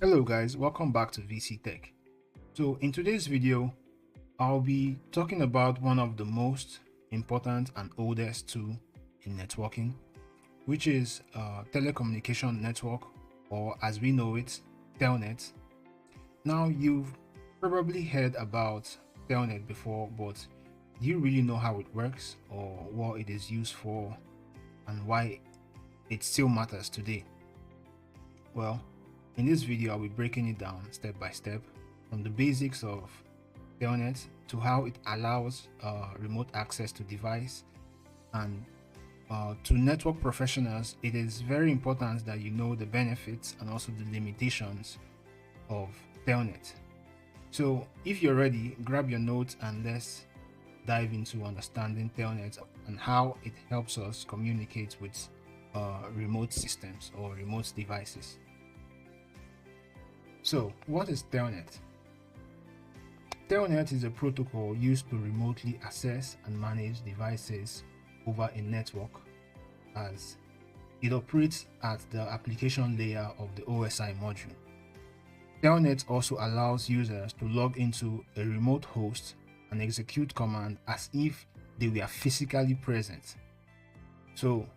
Hello guys, welcome back to VC Tech. So in today's video, I'll be talking about one of the most important and oldest tool in networking, which is telecommunication network, or as we know it, Telnet. Now you've probably heard about Telnet before, but do you really know how it works or what it is used for and why it still matters today? Well, in this video, I'll be breaking it down step by step from the basics of Telnet to how it allows remote access to device, and to network professionals, it is very important that you know the benefits and also the limitations of Telnet. So if you're ready, grab your notes and let's dive into understanding Telnet and how it helps us communicate with remote systems or remote devices. So what is Telnet? Telnet is a protocol used to remotely access and manage devices over a network, as it operates at the application layer of the OSI module. Telnet also allows users to log into a remote host and execute command as if they were physically present. So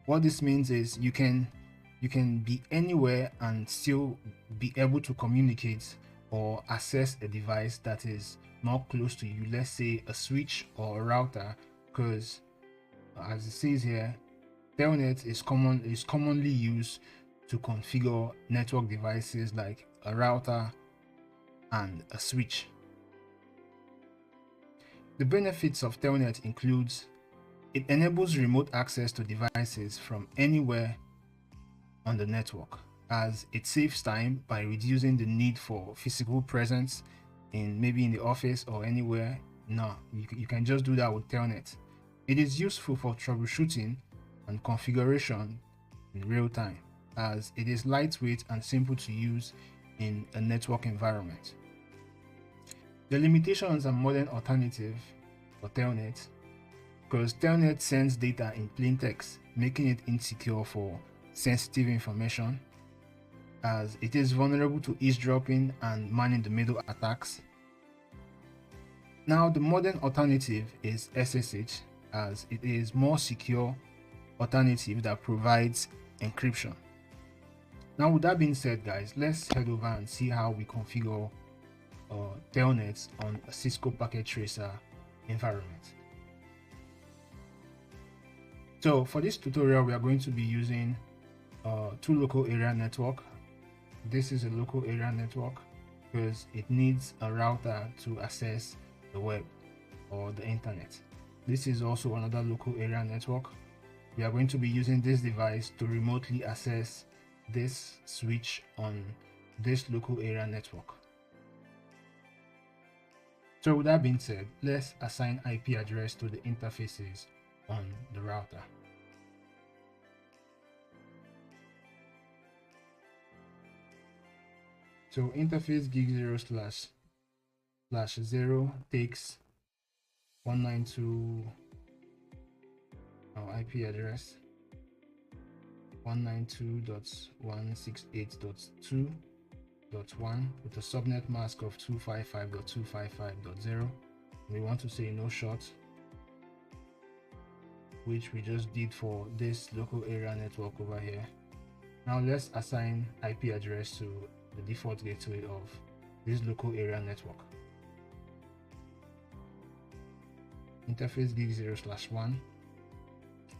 what this means is you can be anywhere and still be able to communicate or access a device that is not close to you, let's say a switch or a router, because as it says here, Telnet is commonly used to configure network devices like a router and a switch. The benefits of Telnet includes it enables remote access to devices from anywhere on the network, as it saves time by reducing the need for physical presence in maybe in the office or anywhere. No, you can just do that with Telnet. It is useful for troubleshooting and configuration in real time, as it is lightweight and simple to use in a network environment. The limitations and modern alternative for Telnet, because Telnet sends data in plain text, making it insecure for sensitive information, as it is vulnerable to eavesdropping and man-in-the-middle attacks. Now the modern alternative is SSH, as it is more secure alternative that provides encryption. Now with that being said guys, let's head over and see how we configure Telnet on a Cisco packet tracer environment. So for this tutorial, we are going to be using two local area network. This is a local area network because it needs a router to access the web or the internet. This is also another local area network. We are going to be using this device to remotely access this switch on this local area network. So with that being said, let's assign IP address to the interfaces on the router. So interface gig0//0 takes 192 our IP address 192.168.2.1 with a subnet mask of 255.255.0. We want to say no short, which we just did for this local area network over here. Now let's assign IP address to the default gateway of this local area network. Interface gig0/1.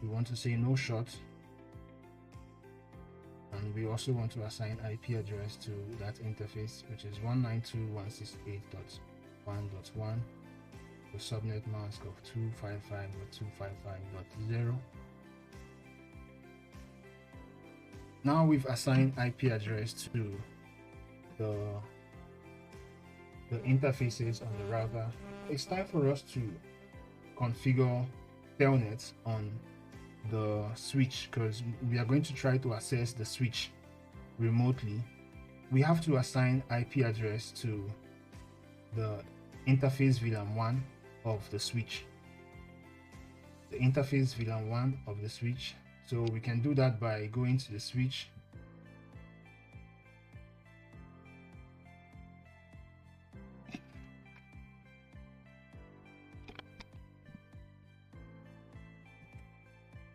We want to say no short, and we also want to assign IP address to that interface, which is 192.168.1.1 with subnet mask of 255.255.0. Now we've assigned IP address to the interfaces on the router. It's time for us to configure Telnet on the switch, because we are going to try to access the switch remotely. We have to assign IP address to the interface VLAN 1 of the switch. The interface VLAN 1 of the switch. So we can do that by going to the switch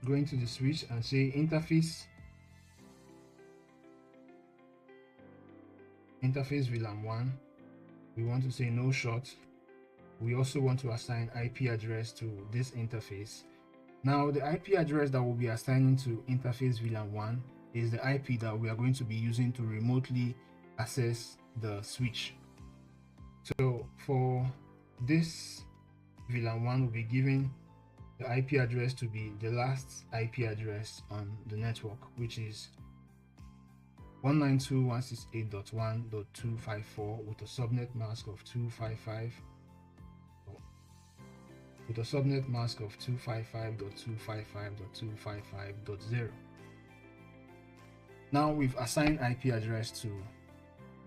go into the switch and say interface VLAN 1. We want to say no short. We also want to assign IP address to this interface. Now the IP address that we'll be assigning to interface VLAN 1 is the IP that we are going to be using to remotely access the switch. So for this VLAN 1, we'll be giving the IP address to be the last IP address on the network, which is 192.168.1.254 with a subnet mask of 255.255.255.255.0. Now we've assigned IP address to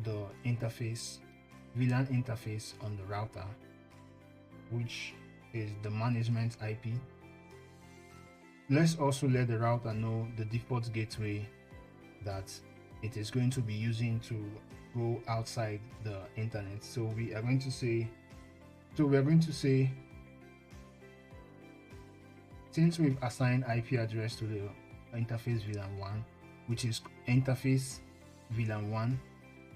the interface, VLAN interface on the router, which is the management IP. Let's also let the router know the default gateway that it is going to be using to go outside the internet. So we are going to say, since we've assigned IP address to the interface VLAN 1, which is interface VLAN 1,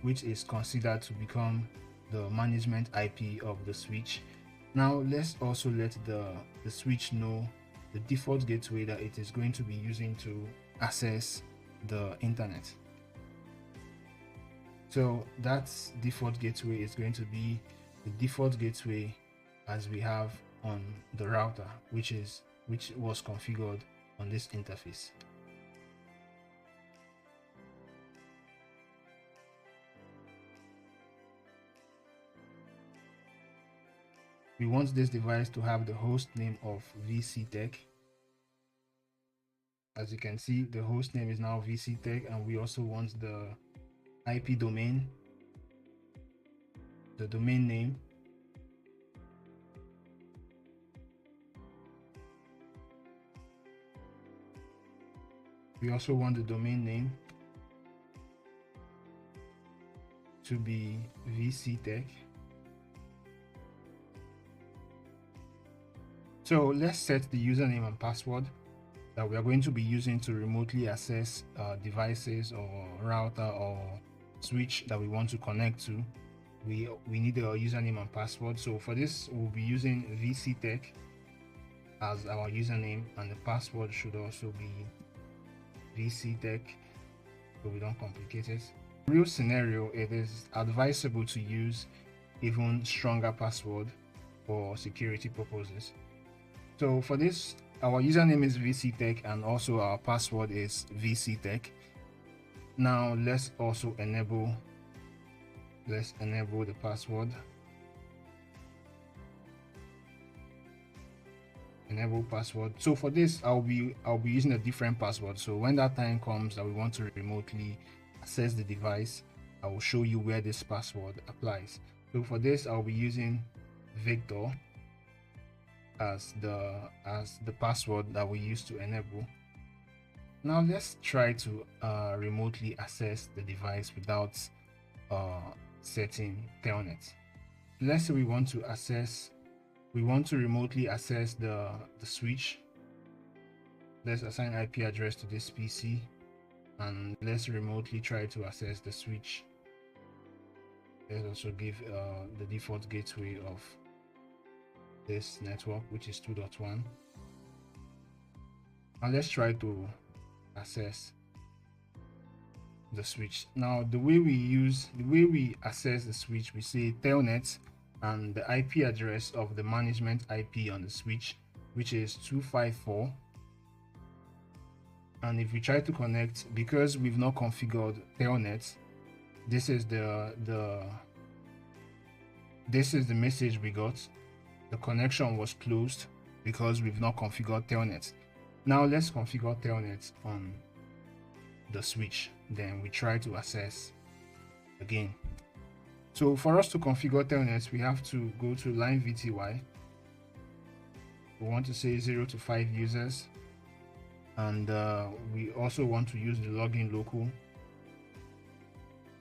which is considered to become the management IP of the switch. Now let's also let the switch know the default gateway that it is going to be using to access the internet. So that default gateway is going to be the default gateway as we have on the router, which was configured on this interface. We want this device to have the host name of VCTech. As you can see, the host name is now VCTech, and we also want the IP domain, the domain name, we also want the domain name to be VCTech. So let's set the username and password that we are going to be using to remotely access devices or router or switch that we want to connect to. We need a username and password. So for this, we'll be using VCTech as our username, and the password should also be VCTech, so we don't complicate it. In real scenario, it is advisable to use even stronger password for security purposes. So for this, our username is VCTech and also our password is VCTech. Now let's also enable the password. Enable password. So for this, I'll be using a different password. So when that time comes that we want to remotely access the device, I will show you where this password applies. So for this, I'll be using Victor as the password that we use to enable. Now let's try to remotely access the device without setting Telnet. Let's say we want to remotely access the switch. Let's assign IP address to this PC and let's remotely try to access the switch. Let's also give the default gateway of this network, which is 2.1, and let's try to access the switch. Now the way we access the switch, we say Telnet and the IP address of the management IP on the switch, which is 254. And if we try to connect, because we've not configured Telnet, this is the message we got. The connection was closed because we've not configured Telnet. Now let's configure Telnet on the switch, then we try to access again. So for us to configure Telnet, we have to go to line VTY. We want to say 0 to 5 users, and we also want to use the login local.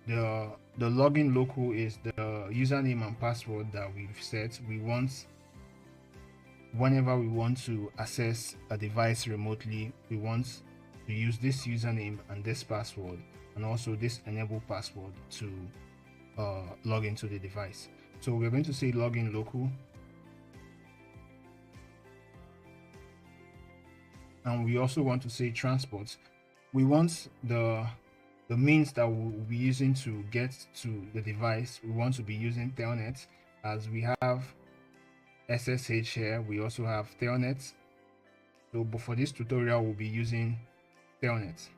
The login local is the username and password that we've set. We want whenever we want to access a device remotely, we want to use this username and this password, and also this enable password to log into the device. So we're going to say login local, and we also want to say transport. We want the means that we'll be using to get to the device. We want to be using Telnet, as we have SSH here. We also have Telnet. So, but for this tutorial, we'll be using Telnet.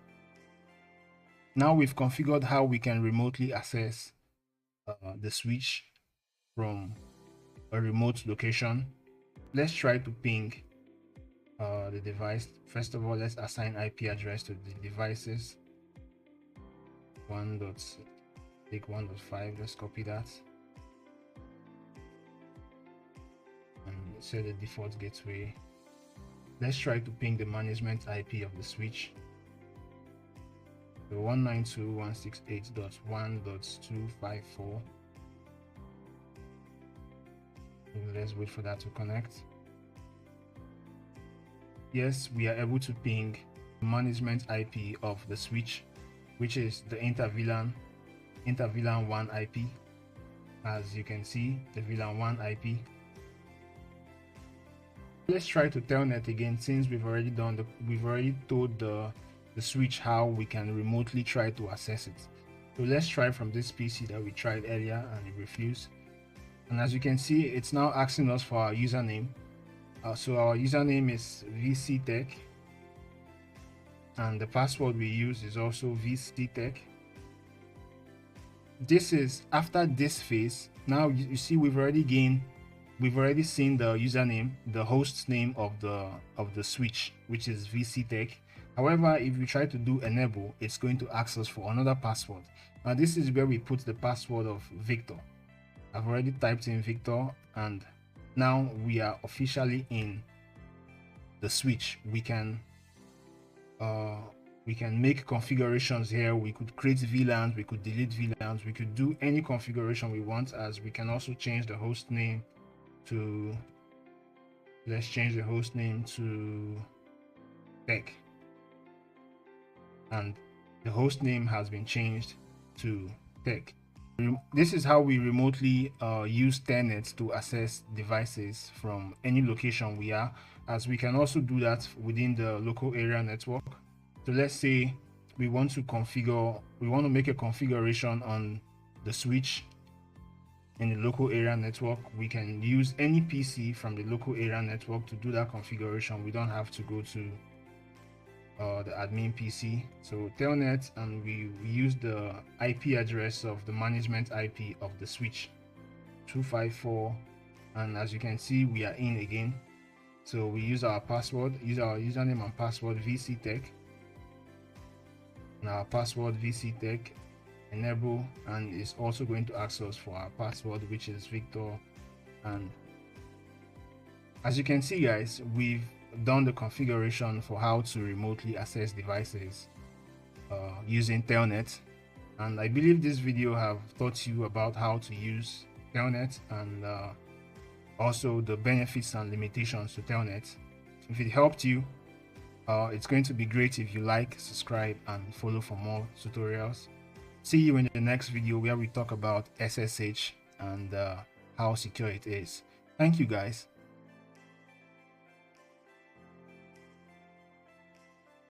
Now we've configured how we can remotely access the switch from a remote location. Let's try to ping the device. First of all, let's assign IP address to the devices. 1.1.5. Let's copy that and set the default gateway. Let's try to ping the management IP of the switch. So 192.168.1.254. Let's wait for that to connect. Yes, we are able to ping the management IP of the switch, which is the inter VLAN 1 IP. As you can see, the VLAN 1 IP. Let's try to Telnet again, since we've already told the switch how we can remotely try to access it. So let's try from this PC that we tried earlier and it refused. And as you can see, it's now asking us for our username. So our username is VCTech, and the password we use is also VCTech. This is after this phase. Now you see we've already seen the username, the host name of the switch, which is VCTech. However, if you try to do enable, it's going to ask us for another password. Now this is where we put the password of Victor. I've already typed in Victor, and now we are officially in the switch. We can make configurations here. We could create VLANs, we could delete VLANs, we could do any configuration we want, as we can also change the host name to, let's change the host name to Tech, and the host name has been changed to Tech. This is how we remotely use Telnet to access devices from any location we are, as we can also do that within the local area network. So let's say we want to make a configuration on the switch in the local area network. We can use any PC from the local area network to do that configuration. We don't have to go to the admin PC. So Telnet, and we use the IP address of the management IP of the switch, 254, and as you can see, we are in again. So we use our username and password VCTech, and our password VCTech, enable, and it's also going to ask us for our password, which is Victor. And as you can see, guys, we've done the configuration for how to remotely access devices using Telnet, and I believe this video have taught you about how to use Telnet and also the benefits and limitations to Telnet. If it helped you, it's going to be great if you like, subscribe, and follow for more tutorials. See you in the next video where we talk about SSH and how secure it is. Thank you, guys.